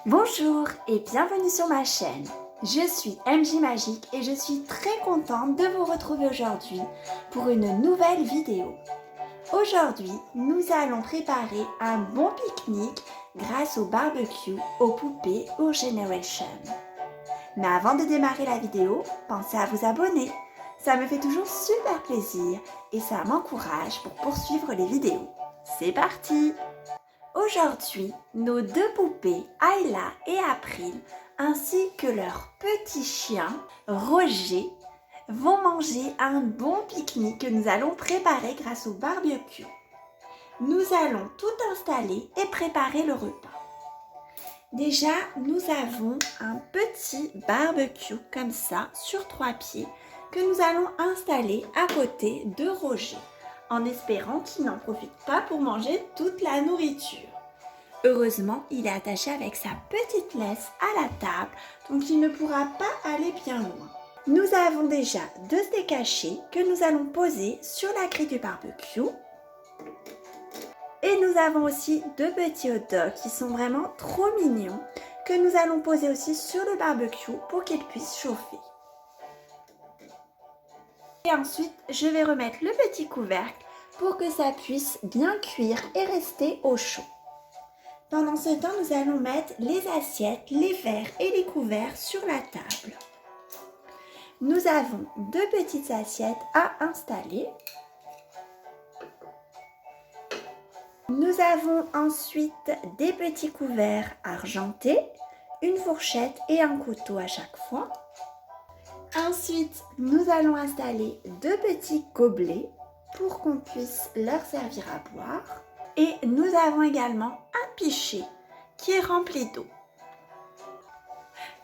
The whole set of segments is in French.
Bonjour et bienvenue sur ma chaîne. Je suis MJ Magique et je suis très contente de vous retrouver aujourd'hui pour une nouvelle vidéo. Aujourd'hui, nous allons préparer un bon pique-nique grâce au barbecue, aux poupées, aux Generation. Mais avant de démarrer la vidéo, pensez à vous abonner. Ça me fait toujours super plaisir et ça m'encourage pour poursuivre les vidéos. C'est parti! Aujourd'hui, nos deux poupées, Ayla et April, ainsi que leur petit chien, Roger, vont manger un bon pique-nique que nous allons préparer grâce au barbecue. Nous allons tout installer et préparer le repas. Déjà, nous avons un petit barbecue comme ça, sur 3 pieds, que nous allons installer à côté de Roger, en espérant qu'il n'en profite pas pour manger toute la nourriture. Heureusement, il est attaché avec sa petite laisse à la table, donc il ne pourra pas aller bien loin. Nous avons déjà 2 steaks hachés que nous allons poser sur la grille du barbecue. Et nous avons aussi 2 petits hot dogs qui sont vraiment trop mignons que nous allons poser aussi sur le barbecue pour qu'ils puissent chauffer. Et ensuite, je vais remettre le petit couvercle pour que ça puisse bien cuire et rester au chaud. Pendant ce temps, nous allons mettre les assiettes, les verres et les couverts sur la table. Nous avons 2 petites assiettes à installer. Nous avons ensuite des petits couverts argentés, une fourchette et un couteau à chaque fois. Ensuite, nous allons installer 2 petits gobelets pour qu'on puisse leur servir à boire. Et nous avons également un pichet qui est rempli d'eau.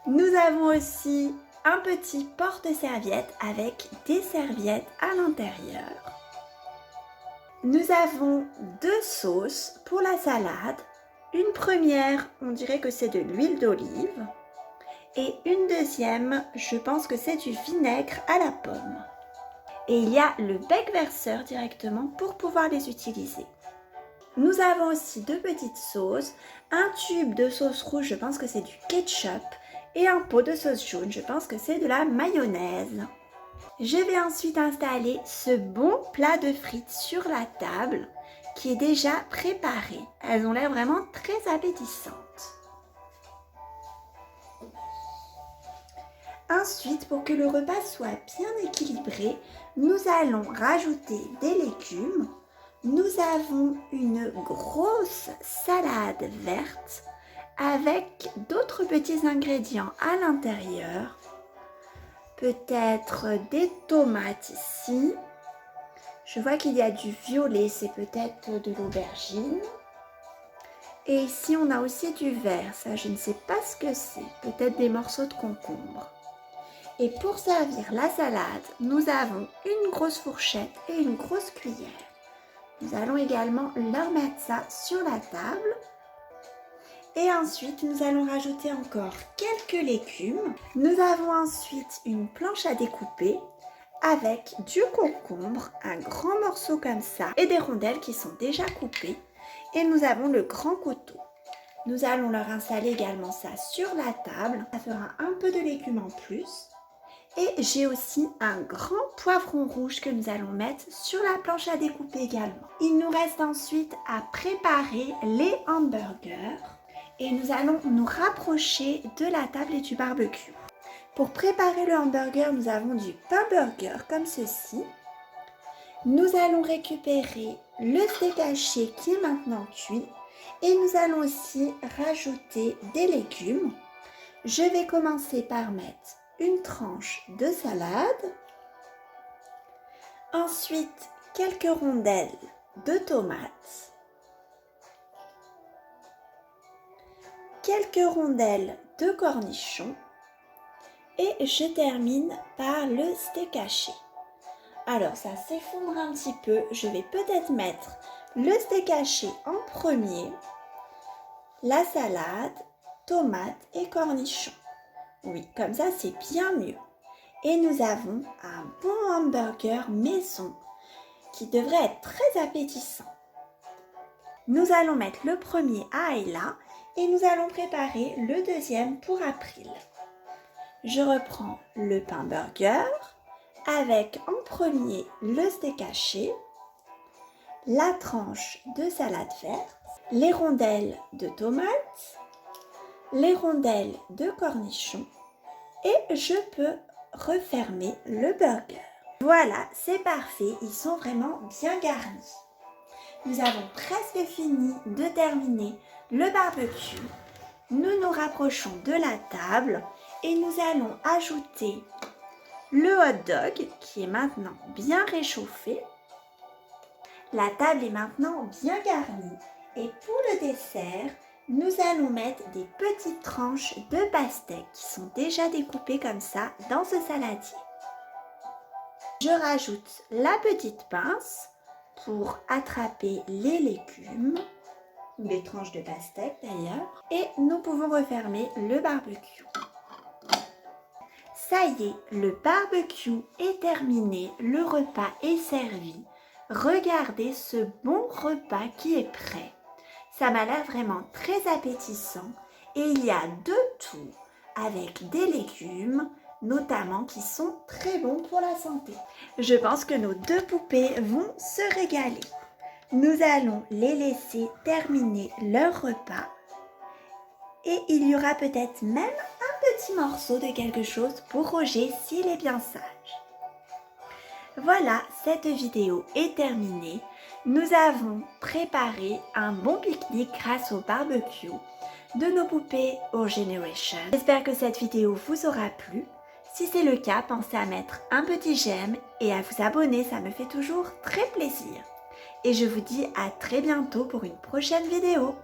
Nous avons aussi un petit porte-serviette avec des serviettes à l'intérieur. Nous avons 2 sauces pour la salade. Une première, on dirait que c'est de l'huile d'olive. Et une deuxième, je pense que c'est du vinaigre à la pomme. Et il y a le bec verseur directement pour pouvoir les utiliser. Nous avons aussi 2 petites sauces, un tube de sauce rouge, je pense que c'est du ketchup, et un pot de sauce jaune, je pense que c'est de la mayonnaise. Je vais ensuite installer ce bon plat de frites sur la table qui est déjà préparé. Elles ont l'air vraiment très appétissantes. Ensuite, pour que le repas soit bien équilibré, nous allons rajouter des légumes. Nous avons une grosse salade verte avec d'autres petits ingrédients à l'intérieur. Peut-être des tomates ici. Je vois qu'il y a du violet, c'est peut-être de l'aubergine. Et ici, on a aussi du vert. Ça, je ne sais pas ce que c'est. Peut-être des morceaux de concombre. Et pour servir la salade, nous avons une grosse fourchette et une grosse cuillère. Nous allons également leur mettre ça sur la table. Et ensuite, nous allons rajouter encore quelques légumes. Nous avons ensuite une planche à découper avec du concombre, un grand morceau comme ça, et des rondelles qui sont déjà coupées. Et nous avons le grand couteau. Nous allons leur installer également ça sur la table. Ça fera un peu de légumes en plus. Et j'ai aussi un grand poivron rouge que nous allons mettre sur la planche à découper également. Il nous reste ensuite à préparer les hamburgers et nous allons nous rapprocher de la table et du barbecue. Pour préparer le hamburger, nous avons du pain burger comme ceci. Nous allons récupérer le steak haché qui est maintenant cuit et nous allons aussi rajouter des légumes. Je vais commencer par mettre une tranche de salade, ensuite quelques rondelles de tomates, quelques rondelles de cornichons et je termine par le steak haché. Alors ça s'effondre un petit peu, je vais peut-être mettre le steak haché en premier, la salade, tomates et cornichons. Oui, comme ça, c'est bien mieux. Et nous avons un bon hamburger maison qui devrait être très appétissant. Nous allons mettre le premier à Ayla et nous allons préparer le deuxième pour April. Je reprends le pain burger avec en premier le steak haché, la tranche de salade verte, les rondelles de tomates, les rondelles de cornichons et je peux refermer le burger. Voilà, c'est parfait, ils sont vraiment bien garnis. Nous avons presque fini de terminer le barbecue. Nous nous rapprochons de la table et nous allons ajouter le hot dog qui est maintenant bien réchauffé. La table est maintenant bien garnie et pour le dessert, nous allons mettre des petites tranches de pastèques qui sont déjà découpées comme ça dans ce saladier. Je rajoute la petite pince pour attraper les légumes, ou les tranches de pastèque d'ailleurs, et nous pouvons refermer le barbecue. Ça y est, le barbecue est terminé, le repas est servi. Regardez ce bon repas qui est prêt. Ça m'a l'air vraiment très appétissant et il y a de tout avec des légumes, notamment qui sont très bons pour la santé. Je pense que nos deux poupées vont se régaler. Nous allons les laisser terminer leur repas et il y aura peut-être même un petit morceau de quelque chose pour Roger s'il est bien sage. Voilà, cette vidéo est terminée. Nous avons préparé un bon pique-nique grâce au barbecue de nos poupées Our Generation. J'espère que cette vidéo vous aura plu. Si c'est le cas, pensez à mettre un petit j'aime et à vous abonner, ça me fait toujours très plaisir. Et je vous dis à très bientôt pour une prochaine vidéo.